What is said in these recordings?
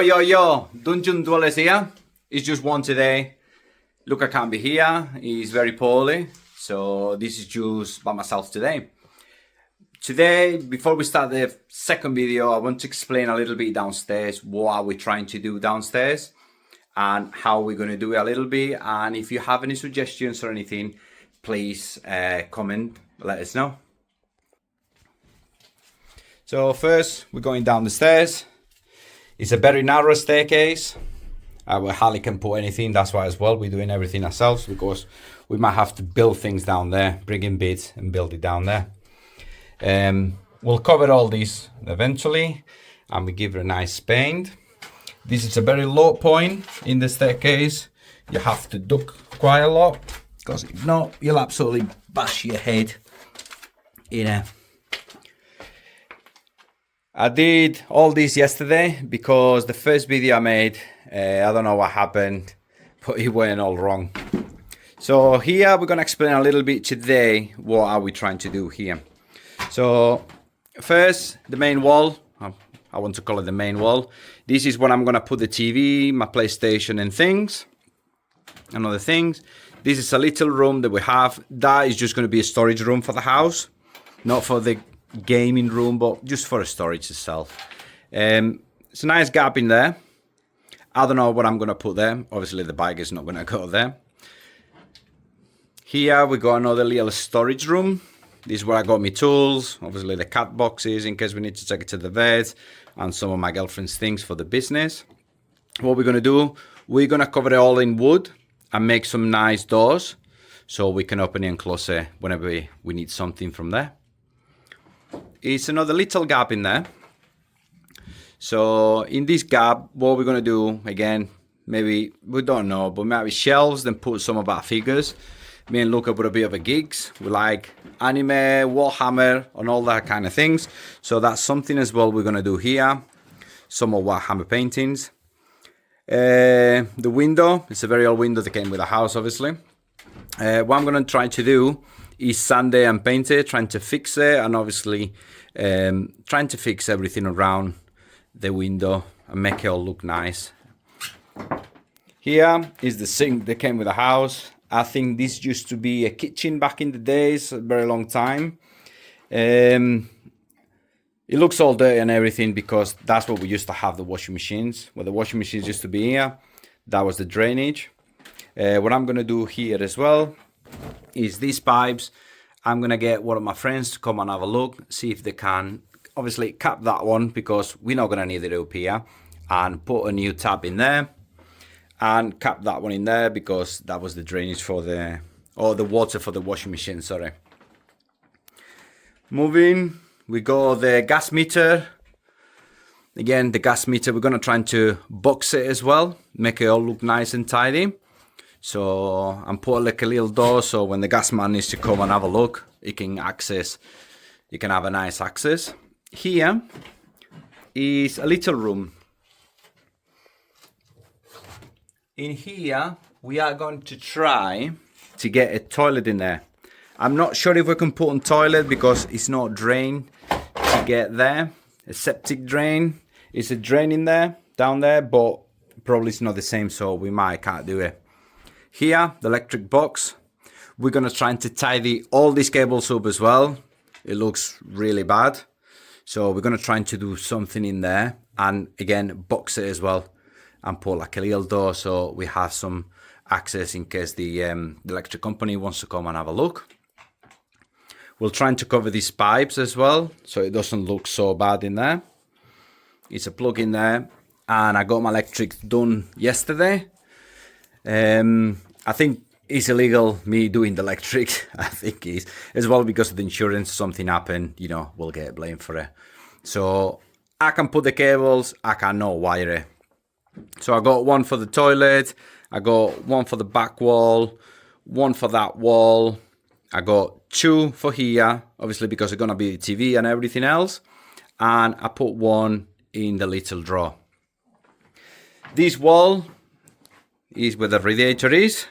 Yo, Dungeon Dwellers here. It's just one today. Luca can't be here, he's very poorly, so this is just by myself today. Today, before we start the second video, I want to explain a little bit downstairs, what are we trying to do downstairs, and how we're going to do it a little bit, and if you have any suggestions or anything, please comment, let us know. So first, we're going down the stairs. It's a very narrow staircase. We hardly can put anything, that's why as well we're doing everything ourselves, because we might have to build things down there, bring in bits and build it down there. We'll cover all this eventually, and we give it a nice paint. This is a very low point in the staircase. You have to duck quite a lot, because if not, you'll absolutely bash your head in a... I did all this yesterday because the first video I made, I don't know what happened, but it went all wrong. So here we're going to explain a little bit today what are we trying to do here. So first, the main wall, I want to call it the main wall. This is where I'm going to put the TV, my PlayStation and other things. This is a little room that we have. That is just going to be a storage room for the house, not for the gaming room, but just for a storage itself. It's a nice gap in there. I don't know what I'm going to put there. Obviously the bike is not going to go there. Here we got another little storage room. This is where I got my tools, obviously the cat boxes in case we need to take it to the vet, and some of my girlfriend's things for the business. What we're going to do, we're going to cover it all in wood and make some nice doors so we can open it and close it whenever we need something from there. It's another little gap in there. So in this gap, what we're going to do, again, maybe, we don't know, but maybe shelves, then put some of our figures. Me and Luca put a bit of a gigs. We like anime, Warhammer, and all that kind of things. So that's something as well we're going to do here. Some of Warhammer paintings. The window, it's a very old window that came with the house, obviously. What I'm going to try to do is sand it and paint it, trying to fix it, and obviously trying to fix everything around the window and make it all look nice. Here is the sink that came with the house. I think this used to be a kitchen back in the days, a very long time. It looks all dirty and everything because that's what we used to have, the washing machines. Where the washing machines used to be here, that was the drainage. What I'm going to do here as well is these pipes. I'm going to get one of my friends to come and have a look, see if they can obviously cap that one because we're not going to need it up here, and put a new tap in there. And cap that one in there because that was the drainage for the water for the washing machine, sorry. Moving, we got the gas meter. Again, the gas meter, we're going to try to box it as well, make it all look nice and tidy. So, and put like a little door so when the gas man needs to come and have a look, he can have a nice access. Here is a little room. In here, we are going to try to get a toilet in there. I'm not sure if we can put a toilet because it's not drain to get there. A septic drain. It's a drain in there, down there, but probably it's not the same, so we can't do it. Here, the electric box. We're going to try to tidy all these cables up as well. It looks really bad. So we're going to try to do something in there. And again, box it as well. And put like a little door so we have some access in case the electric company wants to come and have a look. We'll try to cover these pipes as well so it doesn't look so bad in there. It's a plug in there, and I got my electric done yesterday. I think it's illegal me doing the electric. I think it's as well because of the insurance. Something happened, we'll get blamed for it. So I can put the cables, I cannot wire it. So I got one for the toilet, I got one for the back wall, one for that wall. I got two for here, obviously because it's going to be the TV and everything else. And I put one in the little drawer. This wall is where the radiator is.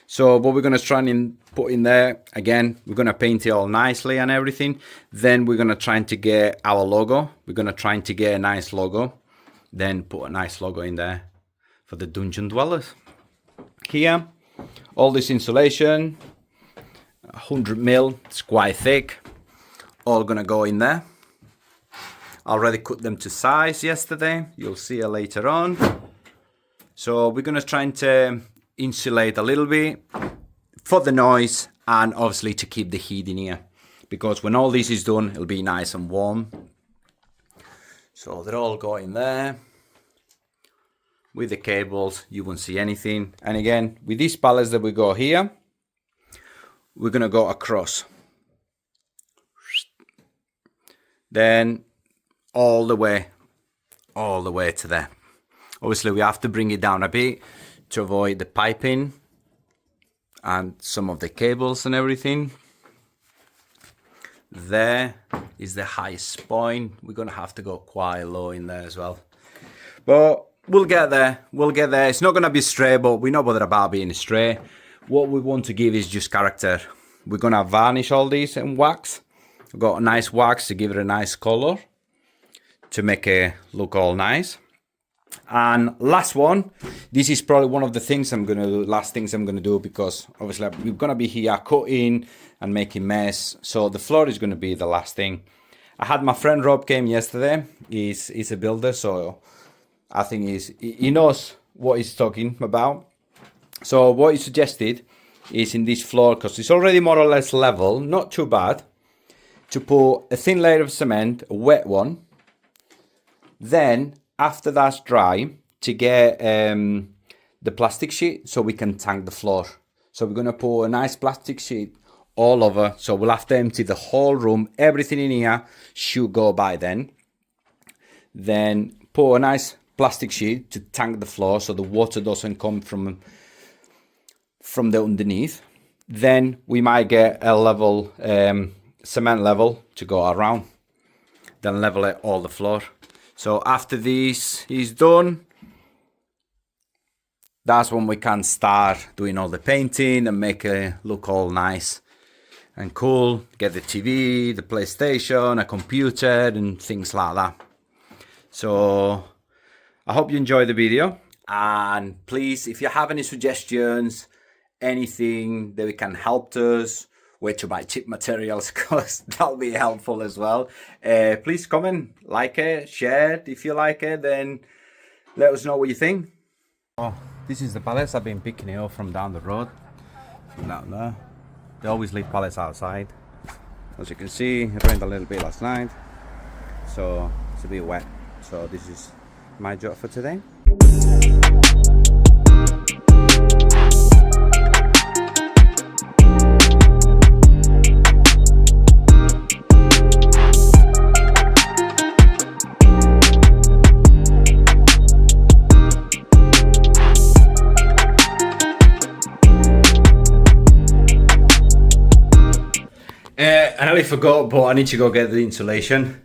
So what we're going to try and put in there, again, we're going to paint it all nicely and everything. Then we're going to try to get our logo. We're going to try to get a nice logo. then put a nice logo in there for the Dungeon Dwellers. Here, all this insulation, 100mm, it's quite thick, all gonna go in there. I already cut them to size yesterday, you'll see it later on. So we're gonna try and insulate a little bit for the noise and obviously to keep the heat in here, because when all this is done, it'll be nice and warm. So they're all going there. With the cables, you won't see anything. And again, with these pallets that we got here, we're gonna go across. Then all the way to there. Obviously, we have to bring it down a bit to avoid the piping and some of the cables and everything. There is the highest point. We're gonna have to go quite low in there as well. But we'll get there. It's not gonna be straight, but we're not bothered about being straight. What we want to give is just character. We're gonna varnish all these in wax. We've got a nice wax to give it a nice color, to make it look all nice. And last one, this is probably one of the things last things I'm gonna do, because obviously we're gonna be here cutting and making mess. So the floor is gonna be the last thing. I had my friend Rob came yesterday. He's a builder, so I think he knows what he's talking about. So what he suggested is in this floor, because it's already more or less level, not too bad, to put a thin layer of cement, a wet one. Then after that's dry, to get the plastic sheet so we can tank the floor. So we're gonna put a nice plastic sheet all over. So we'll have to empty the whole room. Everything in here should go by then. Then put a nice plastic sheet to tank the floor so the water doesn't come from the underneath. Then we might get a level cement level to go around, then level it all the floor. So after this is done, that's when we can start doing all the painting and make it look all nice and cool. Get the TV, the PlayStation, a computer and things like that. So I hope you enjoyed the video, and please, if you have any suggestions, anything that we can help us, where to buy cheap materials, because that'll be helpful as well. Please comment, like it, share it. If you like it, then let us know what you think. Oh, this is the pallets. I've been picking it up from down the road, from down there. They always leave pallets outside. As you can see, it rained a little bit last night, so it's a bit wet. So this is my job for today. I nearly forgot, but I need to go get the insulation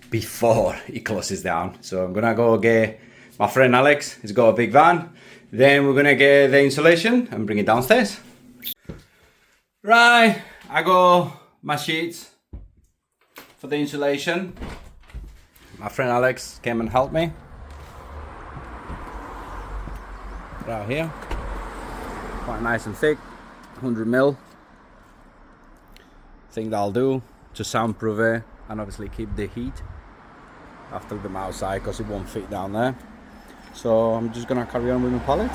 before it closes down. So I'm gonna go get my friend Alex. He's got a big van. Then we're gonna get the insulation and bring it downstairs. Right, I got my sheets for the insulation. My friend Alex came and helped me. Right here, quite nice and thick, 100mm. Think that'll do to soundproof it and obviously keep the heat after them outside, because it won't fit down there. So I'm just gonna carry on with my pallet.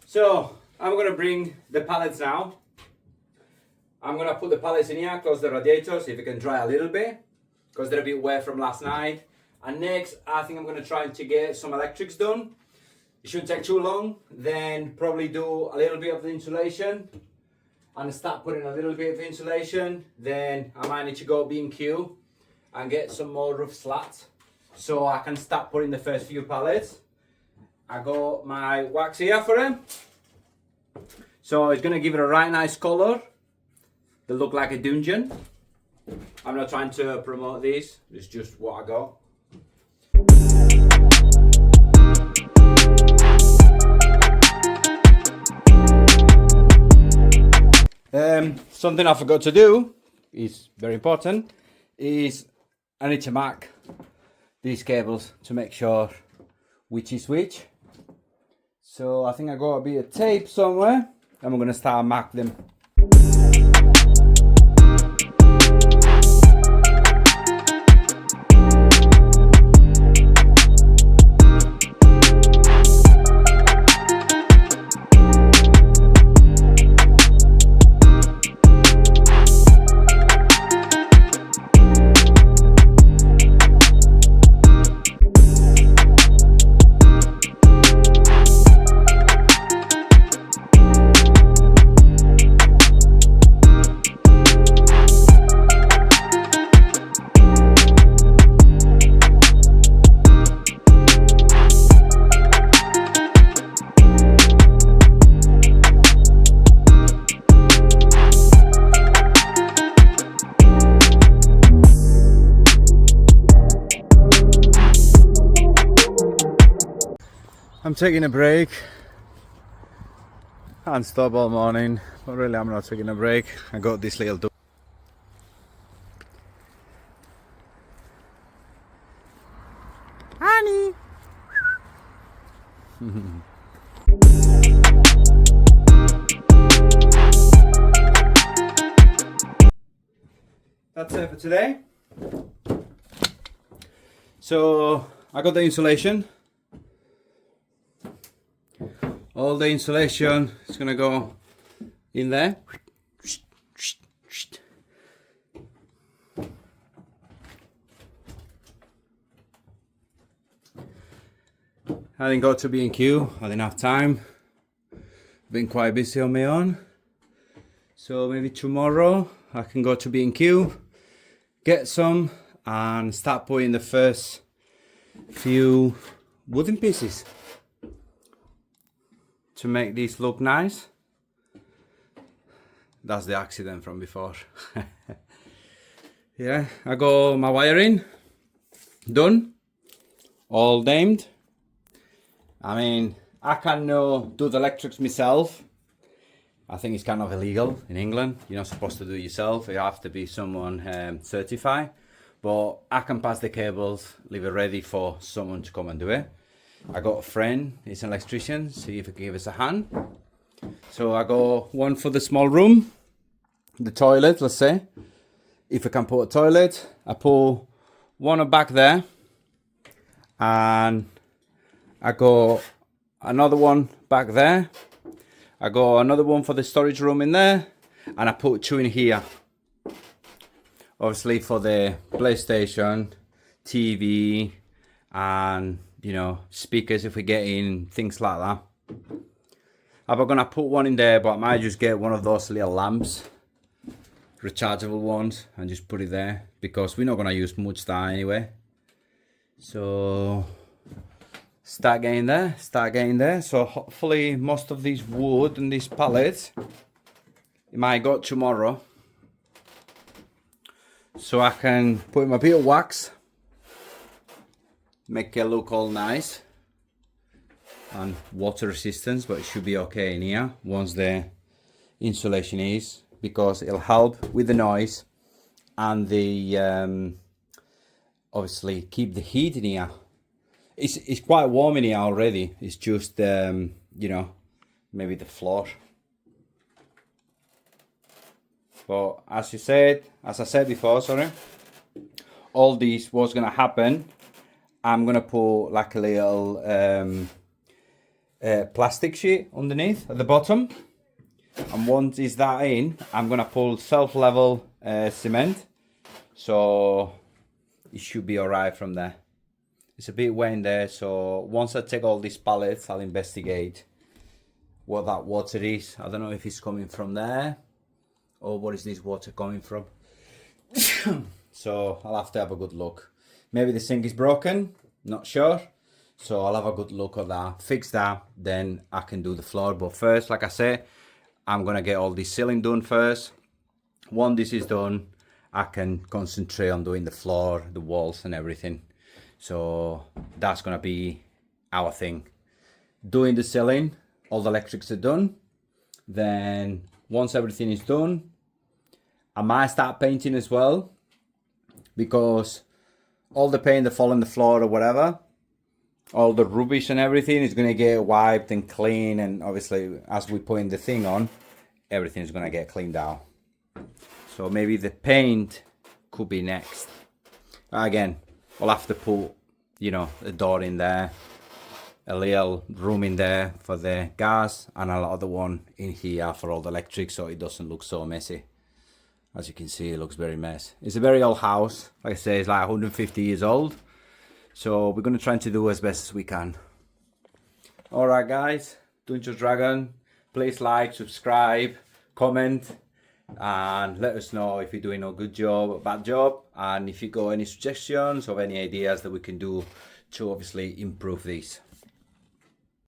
So I'm gonna bring the pallets now. I'm gonna put the pallets in here, close the radiator, see if it can dry a little bit, because they're a bit wet from last night. And next, I think I'm gonna try to get some electrics done. It shouldn't take too long. Then probably do a little bit of the insulation and start putting a little bit of insulation. Then I might need to go B&Q and get some more roof slats so I can start putting the first few pallets. I got my wax here for it. So it's gonna give it a right nice color. They look like a dungeon. I'm not trying to promote these, it's just what I got. Something I forgot to do is very important. Is I need to mark these cables to make sure which is which. So I think I got a bit of tape somewhere, and we're gonna start mark them. I'm taking a break. Can't stop all morning, but really I'm not taking a break. I got this little dog. Honey! That's it for today. So I got the insulation. All the insulation is gonna go in there. I didn't go to B&Q, I didn't have time. Been quite busy on my own. So maybe tomorrow I can go to B&Q, get some, and start putting the first few wooden pieces to make these look nice. That's the accident from before. Yeah, I got my wiring done, all named. I mean, I can do the electrics myself. I think it's kind of illegal in England. You're not supposed to do it yourself. You have to be someone certified. But I can pass the cables, leave it ready for someone to come and do it. I got a friend, he's an electrician, see if he can give us a hand. So I got one for the small room, the toilet, let's say. If I can put a toilet, I put one back there. And I got another one back there. I got another one for the storage room in there. And I put two in here. Obviously for the PlayStation, TV, and speakers if we get in, things like that. I'm gonna put one in there, but I might just get one of those little lamps, rechargeable ones, and just put it there because we're not gonna use much that anyway. So start getting there. So hopefully most of these wood and these pallets it might go tomorrow, so I can put in a bit of wax, make it look all nice and water resistance, but it should be okay in here once the insulation is, because it'll help with the noise and the obviously keep the heat in here. It's quite warm in here already. It's just maybe the floor. But as I said before, sorry, all this was gonna happen. I'm gonna put like a little plastic sheet underneath at the bottom, and once is that in, I'm gonna pull self-level cement, so it should be alright from there. It's a bit wet in there, so once I take all these pallets, I'll investigate what that water is. I don't know if it's coming from there or what is this water coming from. So I'll have to have a good look. Maybe the sink is broken, not sure. So I'll have a good look at that, fix that, then I can do the floor. But first, like I said, I'm gonna get all this ceiling done first. Once this is done, I can concentrate on doing the floor, the walls and everything. So that's gonna be our thing. Doing the ceiling, all the electrics are done. Then once everything is done, I might start painting as well, because all the paint that fall on the floor or whatever, all the rubbish and everything is going to get wiped and clean, and obviously as we put in the thing on, everything is going to get cleaned out. So maybe the paint could be next. Again, we'll have to put, you know, a door in there, a little room in there for the gas, and another one in here for all the electric, so it doesn't look so messy. As you can see, it looks very mess. It's a very old house. Like I say, it's like 150 years old. So we're going to try to do as best as we can. Alright guys, Dungeons Dragon, please like, subscribe, comment, and let us know if you're doing a good job or bad job, and if you got any suggestions or any ideas that we can do to obviously improve this.